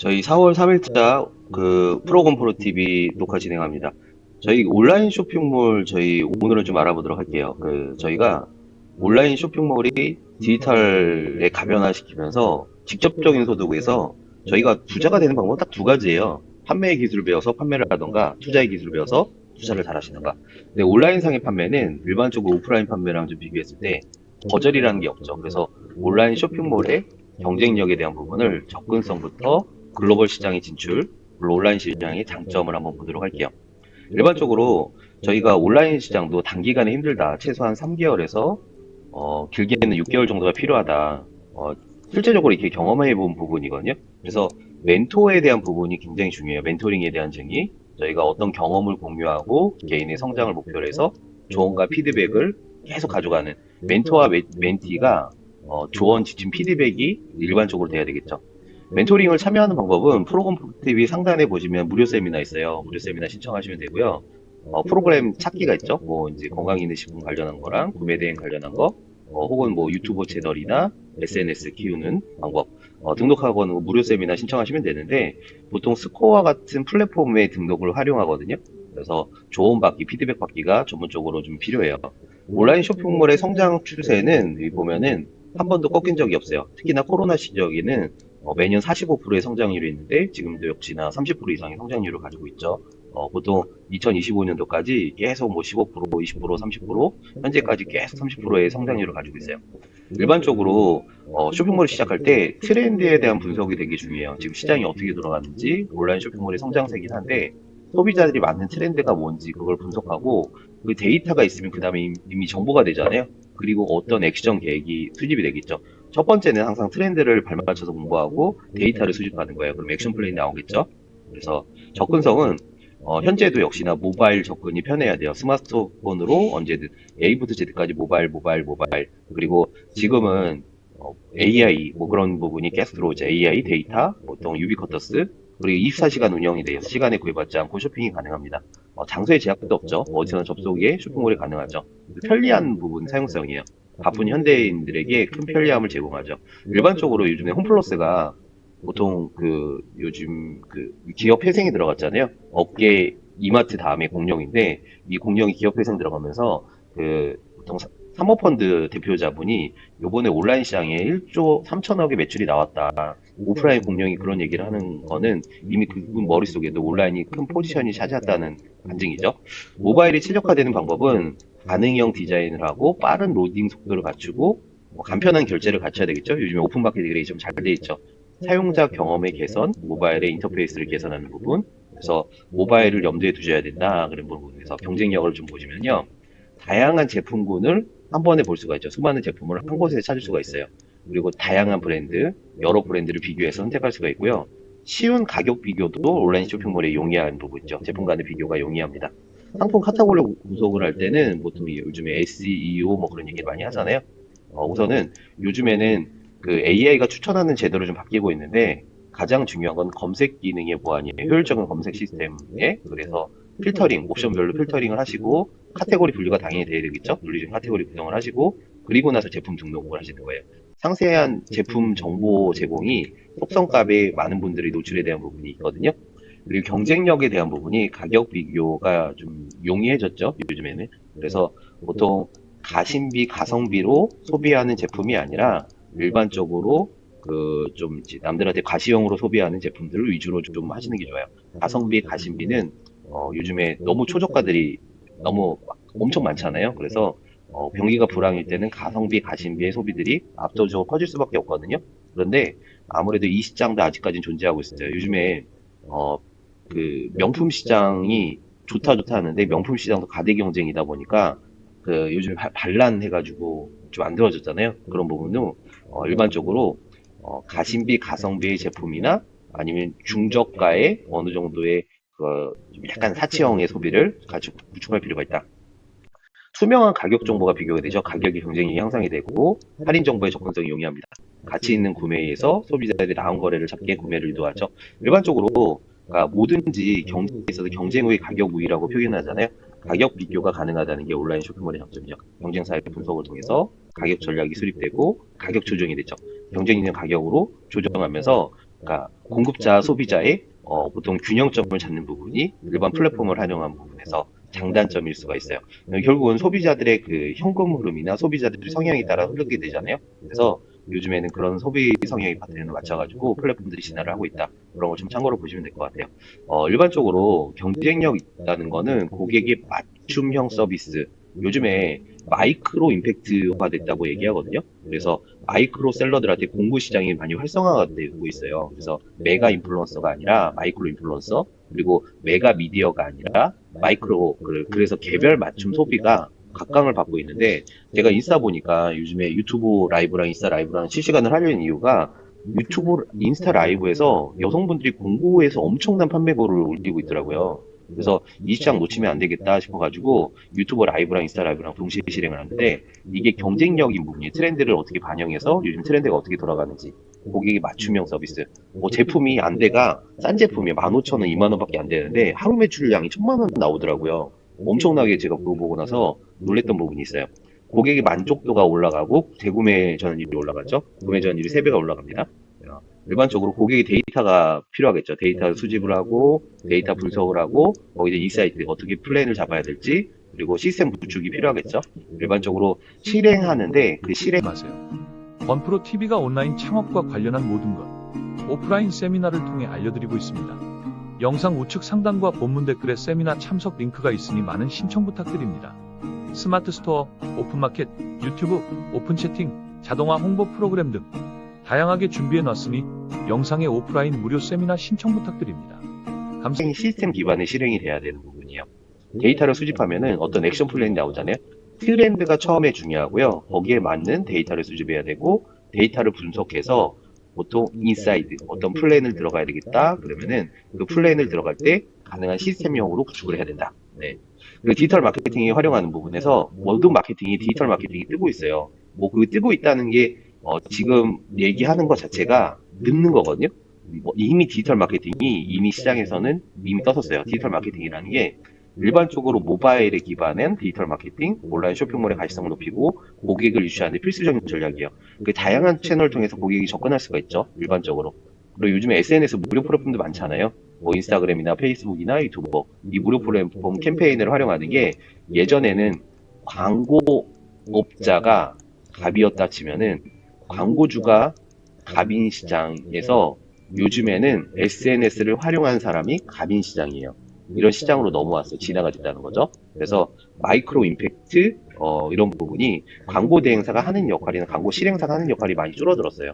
저희 4월 3일자 그 프로건프로 TV 녹화 진행합니다. 저희 온라인 쇼핑몰 저희 오늘은 좀 알아보도록 할게요. 저희가 온라인 쇼핑몰이 디지털에 가변화시키면서 직접적인 소득에서 저희가 부자가 되는 방법은 딱 두 가지예요. 판매의 기술을 배워서 판매를 하던가 투자의 기술을 배워서 투자를 잘 하시던가. 근데 온라인상의 판매는 일반적으로 오프라인 판매랑 좀 비교했을 때 거절이라는 게 없죠. 그래서 온라인 쇼핑몰의 경쟁력에 대한 부분을 접근성부터 글로벌 시장의 진출, 그리고 온라인 시장의 장점을 한번 보도록 할게요. 일반적으로 저희가 온라인 시장도 단기간에 힘들다. 최소한 3개월에서 길게는 6개월 정도가 필요하다. 실제적으로 이렇게 경험해 본 부분이거든요. 그래서 멘토에 대한 부분이 굉장히 중요해요. 멘토링에 대한 증의. 저희가 어떤 경험을 공유하고 개인의 성장을 목표로 해서 조언과 피드백을 계속 가져가는 멘토와 멘티가 조언, 지침, 피드백이 일반적으로 돼야 되겠죠. 멘토링을 참여하는 방법은 프로그램 TV 상단에 보시면 무료 세미나 있어요. 무료 세미나 신청하시면 되고요. 프로그램 찾기가 있죠. 뭐 이제 건강기능식품 관련한 거랑 구매 대행 관련한 거, 혹은 뭐 유튜버 채널이나 SNS 키우는 방법, 등록하거나 무료 세미나 신청하시면 되는데 보통 스코어 같은 플랫폼의 등록을 활용하거든요. 그래서 조언 받기, 피드백 받기가 전문적으로 좀 필요해요. 온라인 쇼핑몰의 성장 추세는 여기 보면은 한 번도 꺾인 적이 없어요. 특히나 코로나 시절에는 매년 45%의 성장률이 있는데 지금도 역시나 30% 이상의 성장률을 가지고 있죠. 보통 2025년도까지 계속 뭐 15%, 20%, 30%, 현재까지 계속 30%의 성장률을 가지고 있어요. 일반적으로 쇼핑몰을 시작할 때 트렌드에 대한 분석이 되게 중요해요. 지금 시장이 어떻게 돌아가는지 온라인 쇼핑몰의 성장세긴 한데 소비자들이 맞는 트렌드가 뭔지 그걸 분석하고 그 데이터가 있으면 그 다음에 이미 정보가 되잖아요. 그리고 어떤 액션 계획이 수집이 되겠죠. 첫 번째는 항상 트렌드를 발맞춰서 공부하고 데이터를 수집하는 거예요. 그럼 액션 플랜이 나오겠죠. 그래서 접근성은 현재도 역시나 모바일 접근이 편해야 돼요. 스마트폰으로 언제든 A부터 Z까지 모바일. 그리고 지금은 AI 뭐 그런 부분이 계속 들어오죠. AI 데이터, 보통 유비쿼터스, 그리고 24시간 운영이 돼요. 시간에 구애받지 않고 쇼핑이 가능합니다. 장소의 제약도 없죠. 어디서나 접속이 쇼핑몰이 가능하죠. 편리한 부분 사용성이에요. 바쁜 현대인들에게 큰 편리함을 제공하죠. 일반적으로 요즘에 홈플러스가 보통 요즘 기업 회생이 들어갔잖아요. 업계 이마트 다음에 공룡인데 이 공룡이 기업 회생 들어가면서 보통 사모펀드 대표자분이 요번에 온라인 시장에 1조 3천억의 매출이 나왔다. 오프라인 공룡이 그런 얘기를 하는 거는 이미 그분 머릿속에도 온라인이 큰 포지션이 차지했다는 반증이죠. 모바일이 최적화되는 방법은 반응형 디자인을 하고 빠른 로딩 속도를 갖추고 간편한 결제를 갖춰야 되겠죠. 요즘에 오픈마켓 이글이 좀 잘 돼 있죠. 사용자 경험의 개선, 모바일의 인터페이스를 개선하는 부분. 그래서 모바일을 염두에 두셔야 된다. 그런 부분에서 경쟁력을 좀 보시면요. 다양한 제품군을 한 번에 볼 수가 있죠. 수많은 제품을 한 곳에서 찾을 수가 있어요. 그리고 다양한 브랜드, 여러 브랜드를 비교해서 선택할 수가 있고요. 쉬운 가격 비교도 온라인 쇼핑몰에 용이한 부분이죠. 제품 간의 비교가 용이합니다. 상품 카테고리 구속을 할 때는 보통 요즘에 SEO 뭐 그런 얘기를 많이 하잖아요. 우선은 요즘에는 AI가 추천하는 제도를 좀 바뀌고 있는데 가장 중요한 건 검색 기능의 보완이에요. 효율적인 검색 시스템에 그래서 필터링, 옵션별로 필터링을 하시고 카테고리 분류가 당연히 돼야 되겠죠. 물리적 카테고리 구성을 하시고 그리고 나서 제품 등록을 하시는 거예요. 상세한 제품 정보 제공이 속성값에 많은 분들이 노출에 대한 부분이 있거든요. 그리고 경쟁력에 대한 부분이 가격 비교가 좀 용이해졌죠, 요즘에는. 그래서 보통 가심비, 가성비로 소비하는 제품이 아니라 일반적으로 좀 남들한테 과시용으로 소비하는 제품들을 위주로 좀 하시는 게 좋아요. 가성비, 가심비는 요즘에 너무 초저가들이 너무 엄청 많잖아요. 그래서 경기가 불황일 때는 가성비, 가심비의 소비들이 압도적으로 커질 수밖에 없거든요. 그런데 아무래도 이 시장도 아직까지는 존재하고 있어요. 요즘에 어, 명품 시장이 좋다 하는데 명품 시장도 가대 경쟁이다 보니까 요즘 반란해가지고 좀 안 들어졌잖아요. 그런 부분은 일반적으로 가심비, 가성비의 제품이나 아니면 중저가의 어느 정도의 좀 약간 사치형의 소비를 가지고 구축할 필요가 있다. 투명한 가격 정보가 비교가 되죠. 가격의 경쟁력이 향상이 되고 할인 정보의 접근성이 용이합니다. 가치 있는 구매에서 소비자들이 나은 거래를 잡게 구매를 유도하죠. 일반적으로 그러니까 뭐든지 경제에 있어서 경쟁 후의 가격 우위라고 표현하잖아요. 가격 비교가 가능하다는 게 온라인 쇼핑몰의 장점이죠. 경쟁사의 분석을 통해서 가격 전략이 수립되고 가격 조정이 되죠. 경쟁 있는 가격으로 조정하면서 그러니까 공급자, 소비자의 보통 균형점을 잡는 부분이 일반 플랫폼을 활용한 부분에서 장단점일 수가 있어요. 결국은 소비자들의 그 현금 흐름이나 소비자들의 성향에 따라 흐르게 되잖아요. 그래서 요즘에는 그런 소비 성향의 파트너에 맞춰가지고 플랫폼들이 진화를 하고 있다. 그런 걸 좀 참고로 보시면 될 것 같아요. 일반적으로 경쟁력 있다는 거는 고객의 맞춤형 서비스. 요즘에 마이크로 임팩트화 됐다고 얘기하거든요. 그래서 마이크로 셀러들한테 공구 시장이 많이 활성화가 되고 있어요. 그래서 메가 인플루언서가 아니라 마이크로 인플루언서, 그리고 메가 미디어가 아니라 마이크로, 그래서 개별 맞춤 소비가 각광을 받고 있는데, 제가 인스타 보니까 요즘에 유튜브 라이브랑 인스타 라이브랑 실시간을 하려는 이유가 유튜브, 인스타 라이브에서 여성분들이 공구에서 엄청난 판매고를 올리고 있더라고요. 그래서 이 시장 놓치면 안 되겠다 싶어가지고 유튜브 라이브랑 인스타 라이브랑 동시에 실행을 하는데, 이게 경쟁력인 부분이 트렌드를 어떻게 반영해서 요즘 트렌드가 어떻게 돌아가는지, 고객의 맞춤형 서비스, 뭐 제품이 안 돼가 싼 제품이 15,000원, 20,000원밖에 안 되는데 하루 매출량이 1,000만 원 나오더라고요. 엄청나게 제가 그거 보고 나서 놀랬던 부분이 있어요. 고객의 만족도가 올라가고 재구매 전환율이 올라가죠. 구매 전환율이 3배가 올라갑니다. 일반적으로 고객의 데이터가 필요하겠죠. 데이터 수집을 하고 데이터 분석을 하고 거기서 인사이트 어떻게 플랜을 잡아야 될지, 그리고 시스템 구축이 필요하겠죠. 일반적으로 실행하는데 그 실행 마세요. 번프로 TV가 온라인 창업과 관련한 모든 것, 오프라인 세미나를 통해 알려드리고 있습니다. 영상 우측 상단과 본문 댓글에 세미나 참석 링크가 있으니 많은 신청 부탁드립니다. 스마트 스토어, 오픈마켓, 유튜브, 오픈 채팅, 자동화 홍보 프로그램 등 다양하게 준비해 놨으니 영상의 오프라인 무료 세미나 신청 부탁드립니다. 감사합니다. 시스템 기반의 실행이 돼야 되는 부분이에요. 데이터를 수집하면은 어떤 액션 플랜이 나오잖아요. 트렌드가 처음에 중요하고요. 거기에 맞는 데이터를 수집해야 되고, 데이터를 분석해서 보통 인사이드 어떤 플랜을 들어가야 되겠다. 그러면은 그 플랜을 들어갈 때 가능한 시스템형으로 구축을 해야 된다. 네. 그 디지털 마케팅이 활용하는 부분에서 모든 마케팅이 디지털 마케팅이 뜨고 있어요. 뭐 그 뜨고 있다는 게 지금 얘기하는 것 자체가 늦는 거거든요. 이미 디지털 마케팅이 이미 시장에서는 이미 떴었어요. 디지털 마케팅이라는 게 일반적으로 모바일에 기반한 디지털 마케팅, 온라인 쇼핑몰의 가시성을 높이고 고객을 유치하는 데 필수적인 전략이에요. 그 다양한 채널을 통해서 고객이 접근할 수가 있죠. 일반적으로. 그리고 요즘에 SNS 무료 플랫폼도 많잖아요. 뭐 인스타그램이나 페이스북이나 유튜버, 이 무료 플랫폼 캠페인을 활용하는 게, 예전에는 광고업자가 갑이었다 치면은 광고주가 갑인 시장에서, 요즘에는 SNS를 활용한 사람이 갑인 시장이에요. 이런 시장으로 넘어왔어요. 진화가 됐다는 거죠. 그래서 마이크로 임팩트 이런 부분이 광고 대행사가 하는 역할이나 광고 실행사가 하는 역할이 많이 줄어들었어요.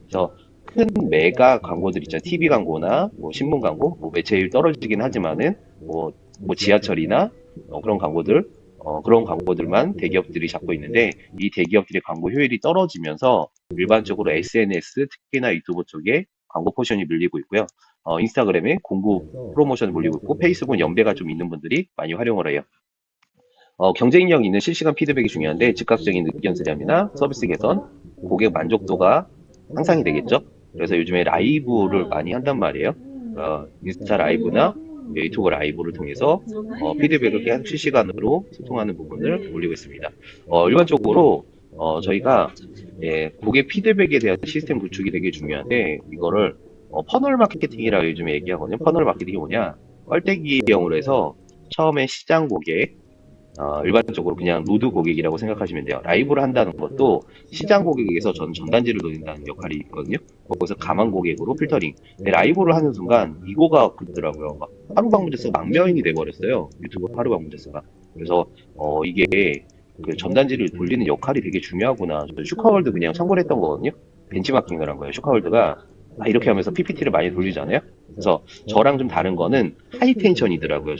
그래서 큰 메가 광고들 있잖아요. TV 광고나 뭐 신문 광고, 뭐 매체율 떨어지긴 하지만은 뭐 지하철이나 그런 광고들, 그런 광고들만 대기업들이 잡고 있는데, 이 대기업들의 광고 효율이 떨어지면서 일반적으로 SNS, 특히나 유튜브 쪽에 광고 포션이 밀리고 있고요. 인스타그램에 공구 프로모션이 몰리고 있고, 페이스북은 연배가 좀 있는 분들이 많이 활용을 해요. 경쟁력 있는 실시간 피드백이 중요한데, 즉각적인 의견 수렴이나 서비스 개선, 고객 만족도가 향상이 되겠죠. 그래서 요즘에 라이브를 많이 한단 말이에요. 인스타 라이브나 유튜브 라이브를 통해서 피드백을 계속 실시간으로 소통하는 부분을 올리고 있습니다. 일반적으로 저희가 고객 피드백에 대한 시스템 구축이 되게 중요한데, 이거를 퍼널 마케팅이라고 요즘에 얘기하거든요. 퍼널 마케팅이 뭐냐? 껄때기형으로 해서 처음에 시장 고객, 일반적으로 그냥 로드 고객이라고 생각하시면 돼요. 라이브를 한다는 것도 시장 고객에서 저는 전단지를 돌린다는 역할이 있거든요. 거기서 가망 고객으로 필터링. 근데 라이브를 하는 순간 이거가 그렇더라고요. 막 하루 방문자 수가 10,000명이 돼버렸어요. 유튜브 하루 방문자 수가. 그래서 이게 그 전단지를 돌리는 역할이 되게 중요하구나. 저는 슈카월드 그냥 참고를 했던 거거든요. 벤치마킹을 한 거예요. 슈카월드가 이렇게 하면서 PPT를 많이 돌리잖아요. 그래서 저랑 좀 다른 거는 하이 텐션이더라고요.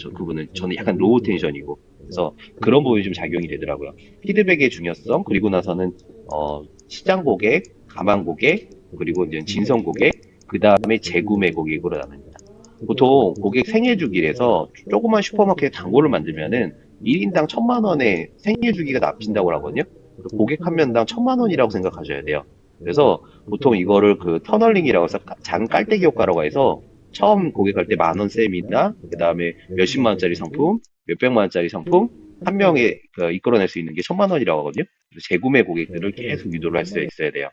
저는 약간 로우 텐션이고. 그래서 그런 부분이 좀 작용이 되더라고요. 피드백의 중요성, 그리고 나서는 시장 고객, 가망 고객, 그리고 이제 진성 고객, 그 다음에 재구매 고객으로 나눕니다. 보통 고객 생애 주기에서 조그만 슈퍼마켓 단골을 만들면은 1인당 1,000만 원의 생애 주기가 납힌다고 하거든요. 고객 한 명당 1,000만 원이라고 생각하셔야 돼요. 그래서 보통 이거를 그 터널링이라고 해서 장 깔때기 효과라고 해서, 처음 고객할 때 10,000원 셈이나 그 다음에 몇십만 원짜리 상품, 몇백만 원짜리 상품 한 명에 이끌어낼 수 있는 게 1,000만 원이라고 하거든요. 그래서 재구매 고객들을 계속 유도를 할 수 있어야 돼요.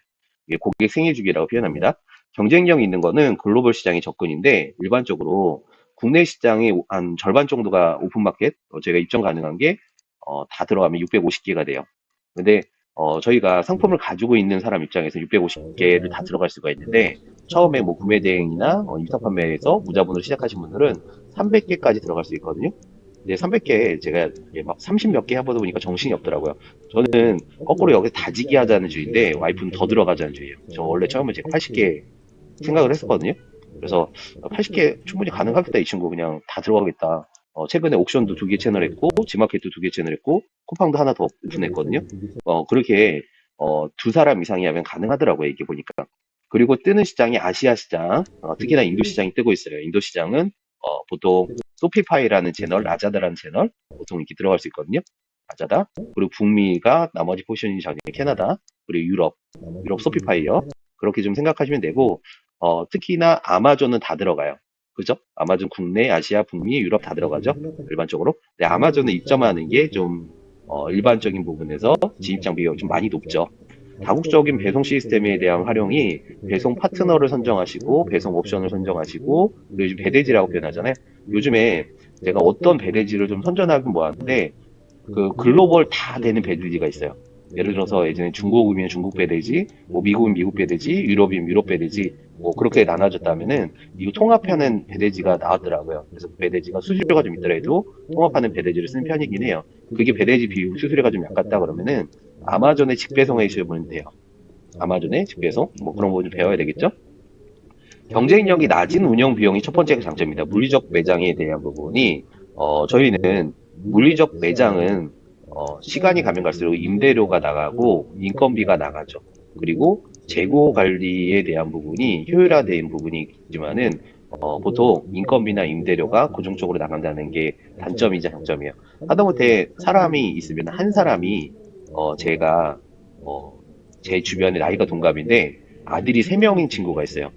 이게 고객 생애 주기라고 표현합니다. 경쟁력이 있는 거는 글로벌 시장의 접근인데 일반적으로 국내 시장의 한 절반 정도가 오픈마켓, 저희가 입점 가능한 게 다 들어가면 650개가 돼요. 근데 저희가 상품을 가지고 있는 사람 입장에서 650개를 다 들어갈 수가 있는데 처음에 뭐 구매 대행이나 임상 판매에서 무자본으로 시작하신 분들은 300개까지 들어갈 수 있거든요. 근데 300개 제가 막 30 몇 개 해보다 보니까 정신이 없더라고요. 저는 거꾸로 여기서 다지기 하자는 주의인데 와이프는 더 들어가자는 주의예요. 저 원래 처음에 제가 80개 생각을 했었거든요. 그래서 80개 충분히 가능하겠다 이 친구 그냥 다 들어가겠다. 최근에 옥션도 2개 채널 했고 지마켓도 2개 채널 했고 쿠팡도 하나 더 오픈했거든요. 그렇게 두 사람 이상이 하면 가능하더라고요 이게 보니까. 그리고 뜨는 시장이 아시아 시장, 특히나 인도 시장이 뜨고 있어요. 인도 시장은 보통 소피파이라는 채널, 라자다라는 채널 보통 이렇게 들어갈 수 있거든요. 라자다. 그리고 북미가 나머지 포지션이 저는 캐나다, 그리고 유럽 소피파이요. 그렇게 좀 생각하시면 되고 특히나 아마존은 다 들어가요. 그죠? 아마존 국내, 아시아, 북미, 유럽 다 들어가죠. 일반적으로. 근데 아마존은 입점하는 게 좀 일반적인 부분에서 진입장 비용이 좀 많이 높죠. 다국적인 배송 시스템에 대한 활용이 배송 파트너를 선정하시고 배송 옵션을 선정하시고 그리고 요즘 배대지라고 표현하잖아요. 요즘에 제가 어떤 배대지를 좀 선전하긴 뭐하는데 그 글로벌 다 되는 배대지가 있어요. 예를 들어서 예전에 중국이면 중국 배대지, 뭐 미국이면 미국 배대지, 유럽이면 유럽 배대지, 뭐 그렇게 나눠졌다면은 이거 통합하는 배대지가 나왔더라고요. 그래서 그 배대지가 수수료가 좀 있더라도 통합하는 배대지를 쓰는 편이긴 해요. 그게 배대지 비용 수수료가 좀 약같다 그러면은 아마존의 직배송에 주시면 돼요. 아마존의 직배송 뭐 그런 거 좀 배워야 되겠죠? 경쟁력이 낮은 운영 비용이 첫 번째 장점입니다. 물리적 매장에 대한 부분이 저희는 물리적 매장은 시간이 가면 갈수록 임대료가 나가고 인건비가 나가죠. 그리고 재고 관리에 대한 부분이 효율화된 부분이 있지만은 보통 인건비나 임대료가 고정적으로 나간다는 게 단점이자 장점이에요. 하다못해 사람이 있으면 한 사람이 제가 제 주변에 나이가 동갑인데 아들이 3명인 친구가 있어요.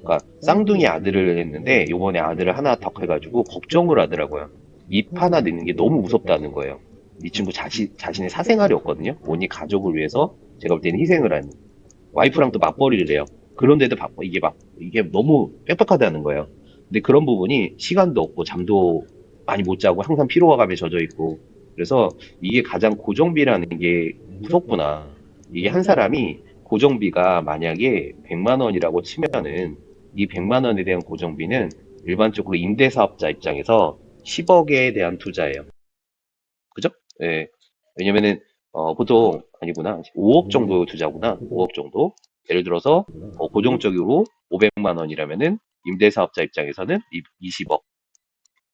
그러니까 쌍둥이 아들을 했는데 요번에 아들을 하나 더 해가지고 걱정을 하더라고요. 입 하나 넣는 게 너무 무섭다는 거예요. 이 친구 자신의 사생활이 없거든요. 온니 가족을 위해서 제가 볼 때는 희생을 하는 와이프랑 또 맞벌이를 해요. 그런데도 이게 너무 빽빽하다는 거예요. 근데 그런 부분이 시간도 없고 잠도 많이 못 자고 항상 피로감에 젖어 있고 그래서 이게 가장 고정비라는 게 무섭구나. 이게 한 사람이 고정비가 만약에 100만 원이라고 치면은 이 100만 원에 대한 고정비는 일반적으로 임대사업자 입장에서 10억에 대한 투자예요. 그죠? 예. 왜냐면은 보통 아니구나. 5억 정도 투자구나. 5억 정도. 예를 들어서 고정적으로 500만 원이라면은 임대사업자 입장에서는 20억.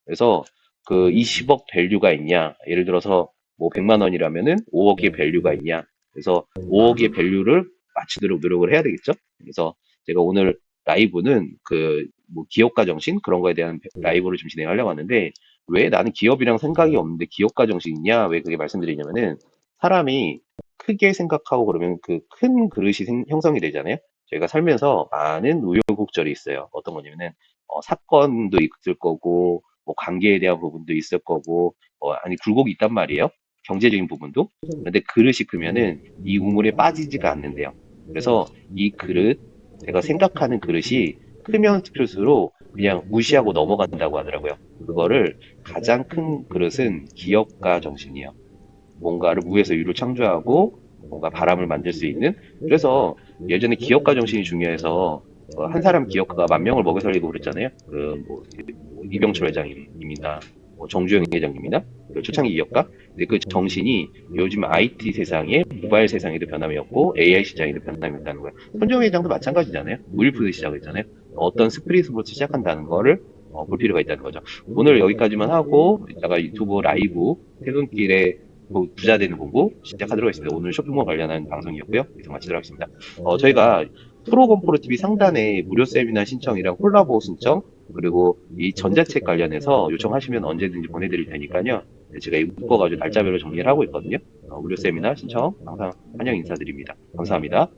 그래서 그 20억 밸류가 있냐? 예를 들어서 뭐 100만 원이라면은 5억의 밸류가 있냐? 그래서 5억의 밸류를 맞추도록 노력을 해야 되겠죠? 그래서 제가 오늘 라이브는 그 뭐 기업가 정신 그런 거에 대한 라이브를 좀 진행하려고 하는데 왜 나는 기업이랑 생각이 없는데 기업가 정신이냐? 왜 그게 말씀드리냐면은 사람이 크게 생각하고 그러면 그 큰 그릇이 형성이 되잖아요. 저희가 살면서 많은 우여곡절이 있어요. 어떤 거냐면은 사건도 있을 거고 뭐 관계에 대한 부분도 있을 거고 아니 굴곡이 있단 말이에요. 경제적인 부분도. 근데 그릇이 크면은 이 우물에 빠지지가 않는데요. 그래서 이 그릇 제가 생각하는 그릇이 크면 클수록 그냥 무시하고 넘어간다고 하더라고요. 그거를 가장 큰 그릇은 기업가 정신이에요. 뭔가를 무에서 유를 창조하고 뭔가 바람을 만들 수 있는 그래서 예전에 기업가 정신이 중요해서 한 사람 기업가가 10,000명을 먹여 살리고 그랬잖아요. 그뭐 이병철 회장님이나 뭐 정주영 회장님이나 그 초창기 기업가. 근데 그 정신이 요즘 IT 세상에 모바일 세상에도 변함이 없고 AI 시장에도 변함이 없다는 거예요. 손정 회장도 마찬가지잖아요. 무일푸드 시작했잖아요. 어떤 스프릿부터 시작한다는 거를 볼 필요가 있다는 거죠. 오늘 여기까지만 하고 이따가 유튜브 라이브 퇴근길에 부자 되는 공부 시작하도록 하겠습니다. 오늘 쇼핑몰 관련한 방송이었고요. 이상 마치도록 하겠습니다. 저희가 프로건프로 TV 상단에 무료 세미나 신청이랑 콜라보 신청 그리고 이 전자책 관련해서 요청하시면 언제든지 보내드릴 테니까요. 네, 제가 이거 묶어가지고 날짜별로 정리를 하고 있거든요. 무료 세미나 신청 항상 환영 인사드립니다. 감사합니다.